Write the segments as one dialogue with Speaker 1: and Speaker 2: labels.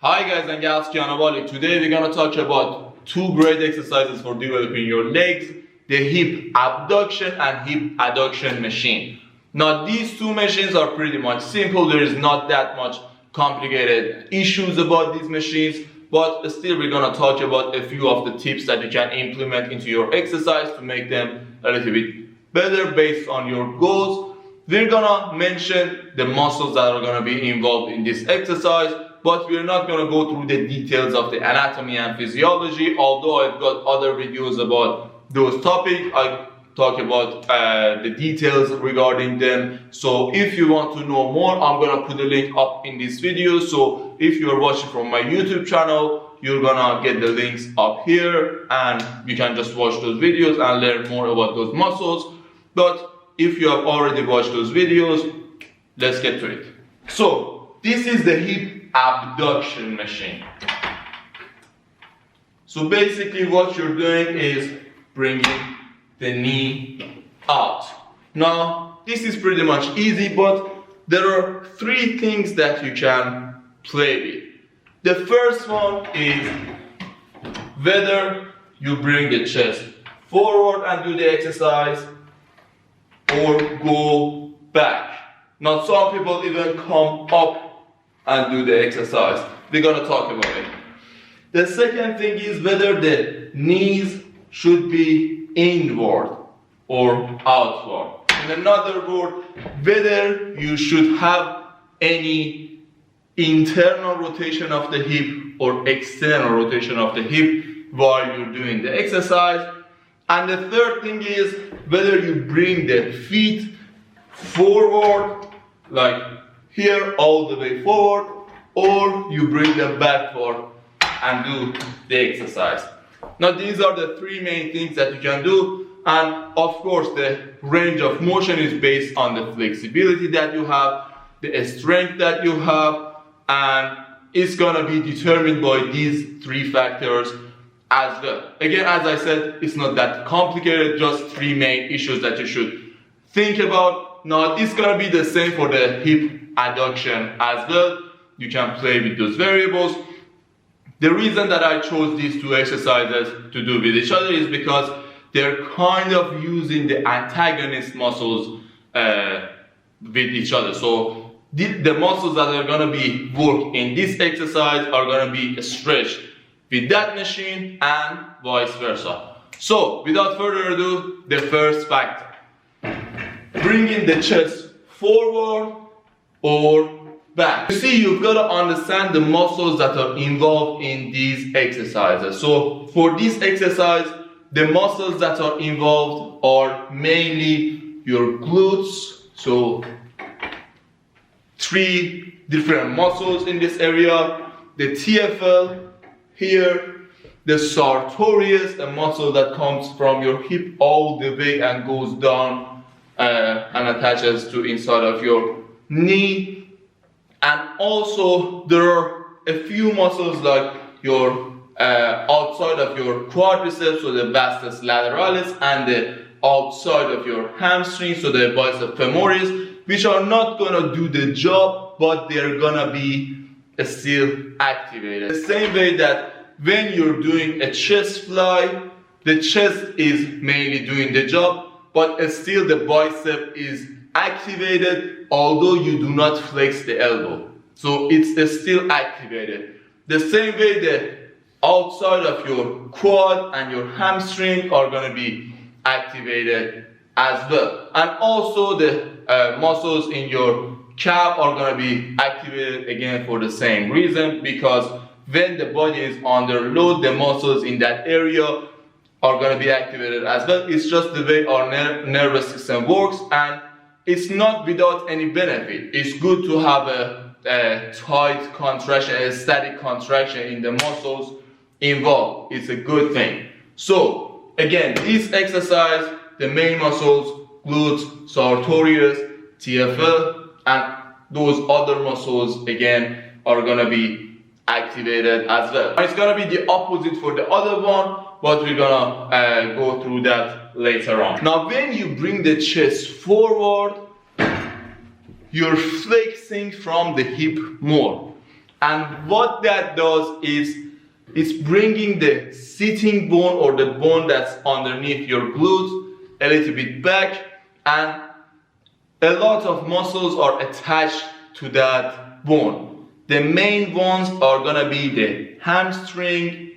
Speaker 1: Hi guys and gals, today we're gonna talk about two great exercises for developing your legs, the hip abduction and hip adduction machine. Now these two machines are pretty much simple. There is not that much complicated issues about these machines, but still we're gonna talk about a few of the tips that you can implement into your exercise to make them a little bit better based on your goals. We're gonna mention the muscles that are gonna be involved in this exercise, but we're not going to go through the details of the anatomy and physiology. Although I've got other videos about those topics, I talk about the details regarding them. So if you want to know more, I'm going to put a link up in this video. So if you're watching from my YouTube channel, you're gonna get the links up here and you can just watch those videos and learn more about those muscles. But if you have already watched those videos, let's get to it. So this is the hip abduction machine. So basically what you're doing is bringing the knee out. Now this is pretty much easy, but there are three things that you can play with. The first one is whether you bring the chest forward and do the exercise or go back. Now some people even come up and do the exercise. We're gonna talk about it. The second thing is whether the knees should be inward or outward. In another word, whether you should have any internal rotation of the hip or external rotation of the hip while you're doing the exercise. And the third thing is whether you bring the feet forward, like here all the way forward, or you bring them backward and do the exercise. Now these are the three main things that you can do, and of course the range of motion is based on the flexibility that you have, the strength that you have, and it's gonna be determined by these three factors as well. Again, as I said, it's not that complicated, just three main issues that you should think about. Now it's gonna be the same for the hip adduction as well. You can play with those variables. The reason that I chose these two exercises to do with each other is because they're kind of using the antagonist muscles with each other. So the muscles that are gonna be worked in this exercise are gonna be stretched with that machine and vice versa. So without further ado, the first factor. Bringing the chest forward or back. You see, you've got to understand the muscles that are involved in these exercises. So for this exercise, the muscles that are involved are mainly your glutes. So three different muscles in this area. The TFL here, the sartorius, a muscle that comes from your hip all the way and goes down and attaches to inside of your knee. And also there are a few muscles like your outside of your quadriceps, so the vastus lateralis, and the outside of your hamstring, so the biceps femoris, which are not gonna do the job, but they're gonna be still activated. The same way that when you're doing a chest fly, the chest is mainly doing the job, but still the bicep is activated, although you do not flex the elbow. So it's still activated. The same way the outside of your quad and your hamstring are going to be activated as well. And also the muscles in your calf are going to be activated again for the same reason, because when the body is under load, the muscles in that area are going to be activated as well. It's just the way our nervous system works, and it's not without any benefit. It's good to have a tight contraction, a static contraction in the muscles involved. It's a good thing. So again, this exercise, the main muscles, glutes, sartorius, TFL, and those other muscles again are gonna be activated as well. And it's gonna be the opposite for the other one, but we're gonna go through that later on. Now when you bring the chest forward, you're flexing from the hip more. And what that does is it's bringing the sitting bone or the bone that's underneath your glutes a little bit back, and a lot of muscles are attached to that bone. The main ones are gonna be the hamstring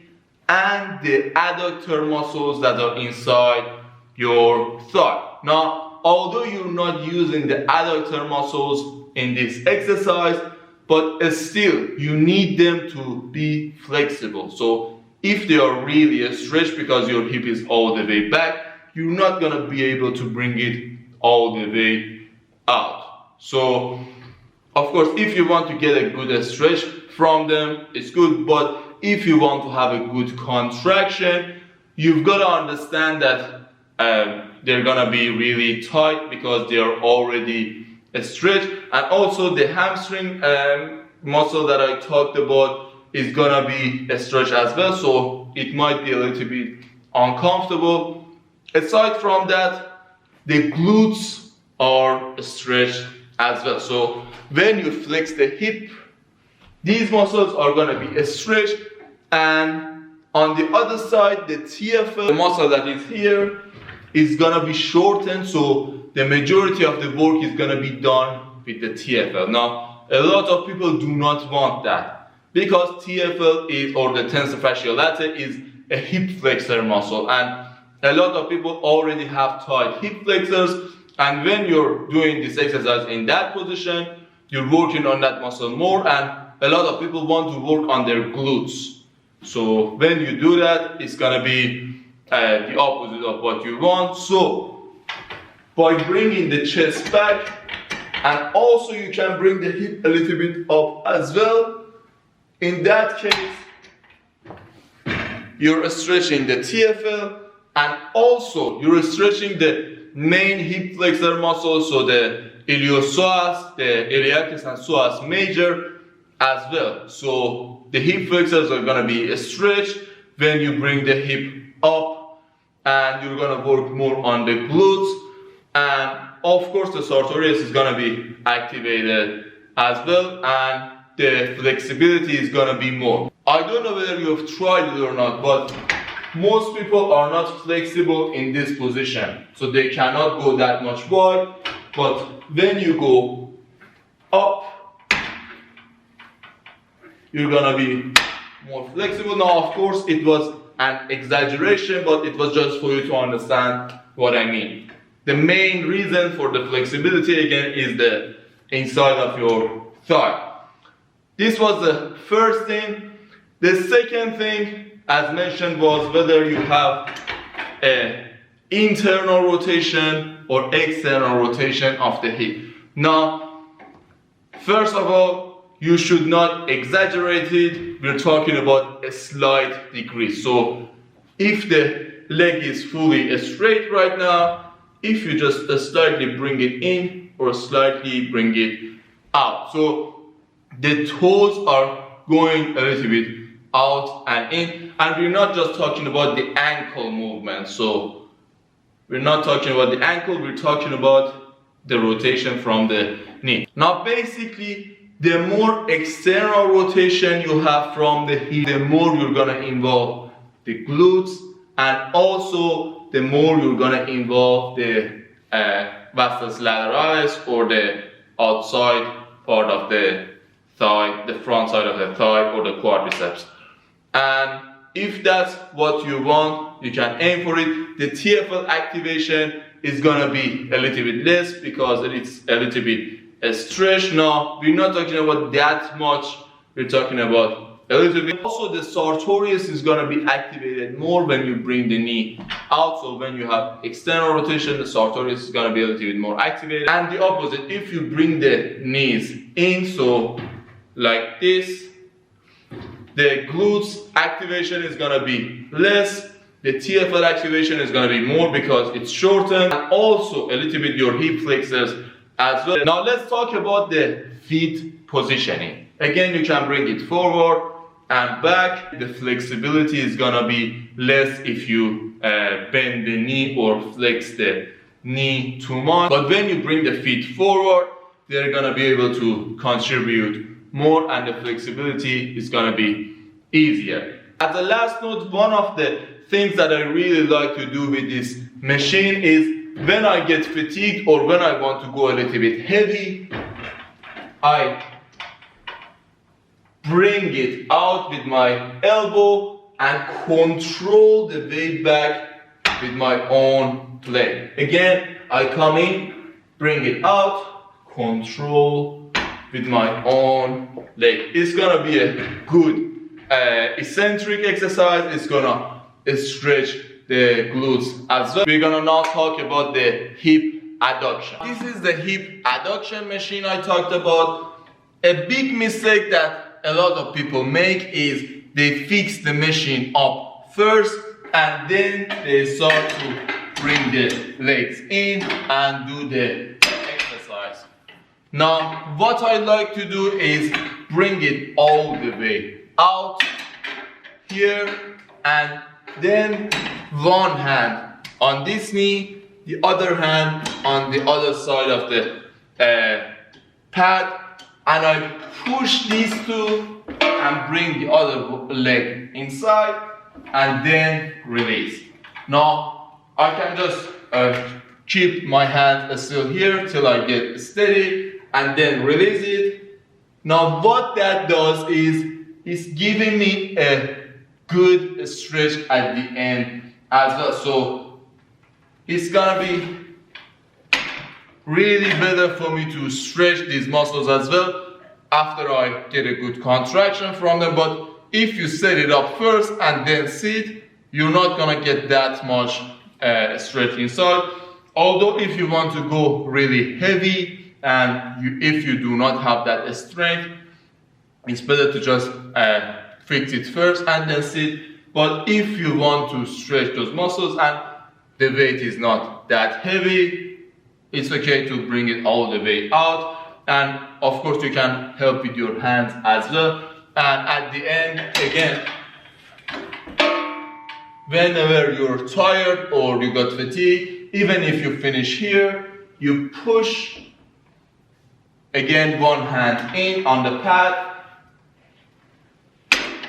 Speaker 1: and the adductor muscles that are inside your thigh. Now, although you're not using the adductor muscles in this exercise, but still you need them to be flexible. So if they are really stretched because your hip is all the way back, you're not gonna be able to bring it all the way out. So of course, if you want to get a good stretch from them, it's good, but if you want to have a good contraction, you've got to understand that they're gonna be really tight because they are already stretched, and also the hamstring muscle that I talked about is gonna be stretched as well, so it might be a little bit uncomfortable. Aside from that, the glutes are stretched as well. So when you flex the hip, these muscles are gonna be stretched, and on the other side, the TFL, the muscle that is here, is gonna be shortened, so the majority of the work is gonna be done with the TFL. Now, a lot of people do not want that because TFL is, or the tensor fasciae latae, is a hip flexor muscle, and a lot of people already have tight hip flexors, and when you're doing this exercise in that position, you're working on that muscle more, and a lot of people want to work on their glutes. So when you do that, it's gonna be the opposite of what you want. So by bringing the chest back, and also you can bring the hip a little bit up as well. In that case, you're stretching the TFL, and also you're stretching the main hip flexor muscles, so the iliopsoas, the iliacus and psoas major as well. So the hip flexors are gonna be stretched when you bring the hip up, and you're gonna work more on the glutes, and of course the sartorius is gonna be activated as well, and the flexibility is gonna be more. I don't know whether you've tried it or not, but most people are not flexible in this position, so they cannot go that much wide. But when you go up, you're gonna be more flexible. Now, of course, it was an exaggeration, but it was just for you to understand what I mean. The main reason for the flexibility again is the inside of your thigh. This was the first thing. The second thing, as mentioned, was whether you have an internal rotation or external rotation of the hip. Now, first of all, you should not exaggerate it. We're talking about a slight degree. So if the leg is fully straight right now, if you just slightly bring it in or slightly bring it out. So the toes are going a little bit out and in, and we're not just talking about the ankle movement. So we're not talking about the ankle, we're talking about the rotation from the knee. Now basically, the more external rotation you have from the hip, the more you're gonna involve the glutes, and also the more you're gonna involve the vastus lateralis, or the outside part of the thigh, the front side of the thigh, or the quadriceps. And if that's what you want, you can aim for it. The TFL activation is gonna be a little bit less because it's a little bit stretched. Now, we're not talking about that much, we're talking about a little bit. Also, the sartorius is gonna be activated more when you bring the knee out. So when you have external rotation, the sartorius is gonna be a little bit more activated. And the opposite, if you bring the knees in, so like this, the glutes activation is gonna be less, the TFL activation is gonna be more because it's shortened, and also a little bit your hip flexors as well. Now let's talk about the feet positioning. Again, you can bring it forward and back. The flexibility is gonna be less if you bend the knee or flex the knee too much. But when you bring the feet forward, they're gonna be able to contribute more and the flexibility is gonna be easier. As a last note, one of the things that I really like to do with this machine is when I get fatigued or when I want to go a little bit heavy, I bring it out with my elbow and control the weight back with my own leg. Again, I come in, bring it out, control with my own leg. It's gonna be a good eccentric exercise. It's gonna stretch the glutes as well. We're gonna now talk about the hip adduction. This is the hip adduction machine I talked about. A big mistake that a lot of people make is they fix the machine up first and then they start to bring the legs in and do the exercise. Now, what I like to do is bring it all the way out here and then one hand on this knee, the other hand on the other side of the pad, and I push these two and bring the other leg inside and then release. Now I can just keep my hand still here till I get steady and then release it. Now what that does is it's giving me a good stretch at the end as well. So it's gonna be really better for me to stretch these muscles as well after I get a good contraction from them. But if you set it up first and then sit, you're not gonna get that much stretch inside. Although if you want to go really heavy and if you do not have that strength, it's better to just fix it first and then sit. But if you want to stretch those muscles and the weight is not that heavy, it's okay to bring it all the way out. And of course you can help with your hands as well. And at the end, again, whenever you're tired or you got fatigue, even if you finish here, you push again one hand in on the pad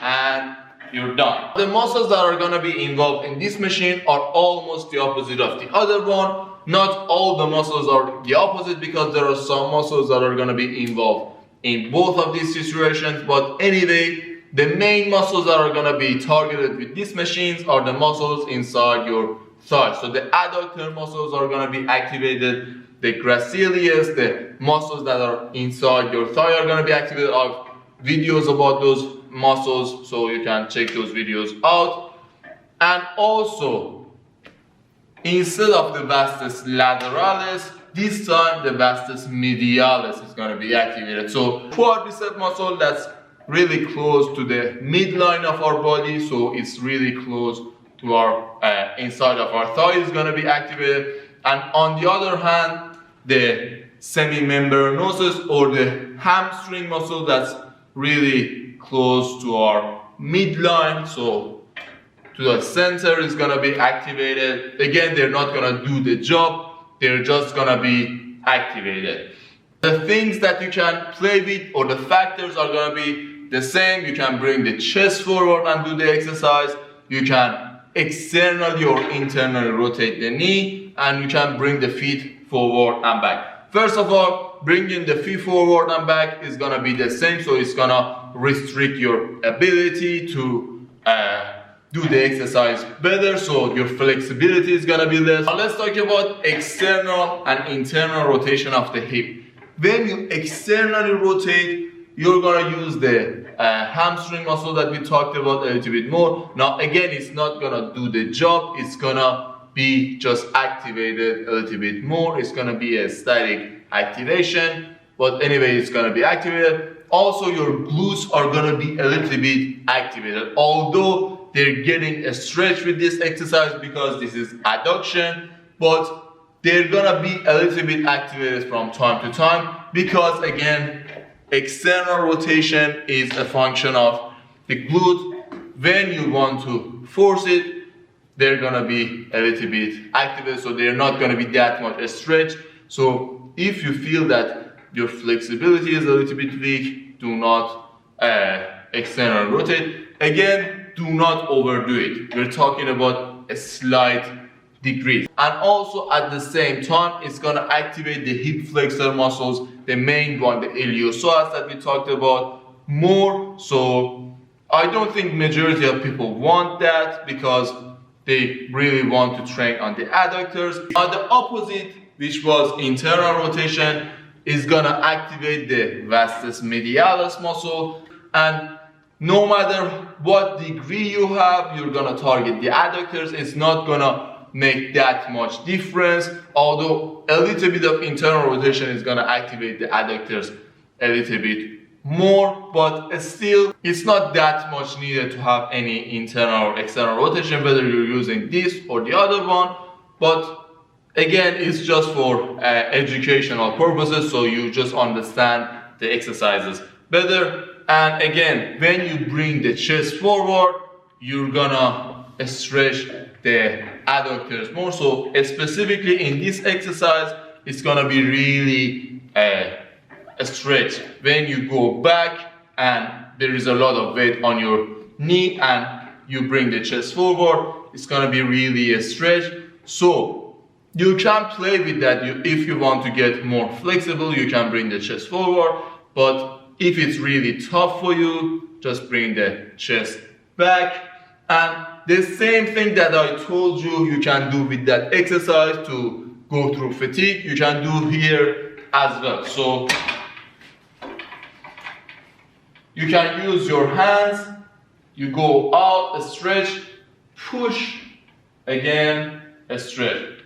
Speaker 1: and you're done. The muscles that are gonna be involved in this machine are almost the opposite of the other one. Not all the muscles are the opposite because there are some muscles that are gonna be involved in both of these situations. But anyway, the main muscles that are gonna be targeted with these machines are the muscles inside your thigh. So the adductor muscles are gonna be activated. The gracilis, the muscles that are inside your thigh are gonna be activated. I have videos about those muscles, so you can check those videos out. And also, instead of the vastus lateralis, this time the vastus medialis is going to be activated. So quadricep muscle, that's really close to the midline of our body, so it's really close to our inside of our thigh is going to be activated. And on the other hand, the semimembranosus or the hamstring muscle, that's really close to our midline, so to the center is gonna be activated. Again, they're not gonna do the job, they're just gonna be activated. The things that you can play with or the factors are gonna be the same. You can bring the chest forward and do the exercise. You can externally or internally rotate the knee, and you can bring the feet forward and back. First of all, bringing the feet forward and back is gonna be the same, so it's gonna restrict your ability to do the exercise better, so your flexibility is gonna be less. Now let's talk about external and internal rotation of the hip. When you externally rotate, you're gonna use the hamstring muscle that we talked about a little bit more. Now again, it's not gonna do the job, it's gonna be just activated a little bit more. It's gonna be a static activation, but anyway, it's gonna be activated. Also, your glutes are gonna be a little bit activated, although they're getting a stretch with this exercise because this is adduction, but they're gonna be a little bit activated from time to time because again, external rotation is a function of the glute. When you want to force it, they're gonna be a little bit activated, so they're not gonna be that much a stretch. So if you feel that your flexibility is a little bit weak, do not external rotate. Again, do not overdo it. We're talking about a slight degree. And also at the same time, it's gonna activate the hip flexor muscles, the main one, the iliopsoas that we talked about more. So I don't think majority of people want that because they really want to train on the adductors. On the opposite, which was internal rotation, is gonna activate the vastus medialis muscle, and no matter what degree you have, you're gonna target the adductors. It's not gonna make that much difference, although a little bit of internal rotation is gonna activate the adductors a little bit more, but still it's not that much needed to have any internal or external rotation, whether you're using this or the other one. But again, it's just for educational purposes, so you just understand the exercises better. And again, when you bring the chest forward, you're gonna stretch the adductors more. So specifically in this exercise, it's gonna be really a stretch when you go back and there is a lot of weight on your knee and you bring the chest forward. It's gonna be really a stretch. So you can play with that. If you want to get more flexible, you can bring the chest forward, but if it's really tough for you, just bring the chest back. And the same thing that I told you, you can do with that exercise to go through fatigue, you can do here as well. So you can use your hands, you go out, stretch, push, again, stretch,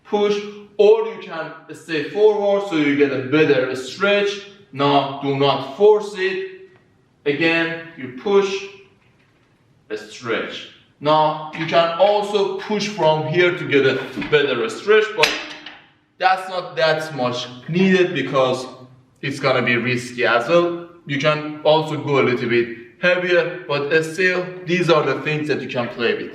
Speaker 1: push, or you can stay forward so you get a better stretch. Now, do not force it. Again, you push, stretch. Now, you can also push from here to get a better stretch, but that's not that much needed because it's gonna be risky as well. You can also go a little bit heavier, but still, these are the things that you can play with.